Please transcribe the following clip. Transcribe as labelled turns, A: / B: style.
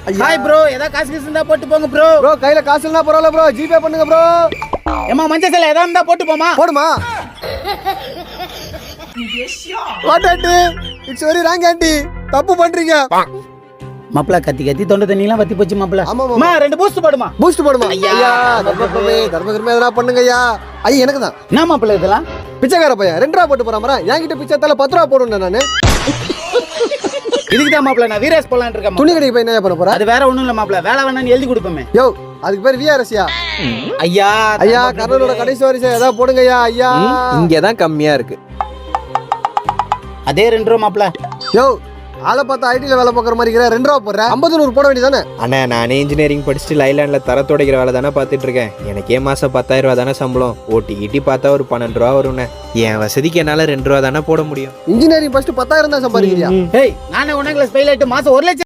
A: Hi bro, ஏதா காசு இருந்தா போட்டு போங்க ப்ரோ.
B: ப்ரோ கையில காசு இல்லனா பரவாயில்ல ப்ரோ, ஜிபே பண்ணுங்க ப்ரோ.
A: ஏமா மஞ்சள் சேலை ஏதா இருந்தா போட்டு போமா.
B: போடுமா. What aunty, it's very wrong aunty, தப்பு பண்றீங்க.
A: மாப்ள கத்தி கத்தி தொண்டை தண்ணிலாம் வத்தி போச்சு மாப்ள. அம்மா 2 பூஸ்ட் போடுமா.
B: பூஸ்ட் போடுமா. ஐயா தர்மகர்மே எதனா பண்ணுங்க ஐயா. ஐயா எனக்கு தான்.
A: என்ன மாப்ள இதெல்லாம்?
B: பிச்சைக்கார பையன் 2 ரூபா போட்டு போறாமரா, என்கிட்ட பிச்சை தல 10 ரூபா போடுறேன் நானு.
A: இதுக்கு தான் மாப்ள நான் வீரஸ் போலாம்னு இருக்கேன்.
B: துணி கடைக்கு போய் என்ன பண்ண போற?
A: அது வேற ஒண்ணும் இல்ல மாப்ள, வேலை வேணான்னு எழுதி கொடுப்போமே.
B: யோ அதுக்கு பேர் விஆர்எஸ்யா.
A: ஐயா
B: ஐயா கர்னலோட கடைசி வரிசை ஏதா போடுங்க ஐயா. ஐயா
C: இங்க தான் கம்மியா இருக்கு.
A: அதே 2 ரூபா மாப்ள.
B: யோ ஆளை பார்த்தா ஐடில வேலை பார்க்குற மாதிரி இருக்கிற 2 ரூபா போடுற, 50 100 போட வேண்டியதானே.
C: அண்ணா நானே இன்ஜினியரிங் படிச்சுட்டு லைலாண்ட்ல தர துடைக்கிற வேலை தானே பார்த்துட்டு இருக்கேன். எனக்கே மாசம் 10,000 ரூபா தானே சம்பளம். ஓட்டி கிட்டி பார்த்தா ஒரு 12 ரூபா வரும்ண்ணே. என் வசதிக்கு என்னால 2 ரூபா தானே போட முடியும்.
B: இன்ஜினியரிங் ஃபர்ஸ்ட் 10,000 தான் சம்பாதிக்கிறியா?
A: ஏய் நானே 1 கிளாஸ் ஃபெயில் ஆயிட்டு மாசம் 1 லட்சம்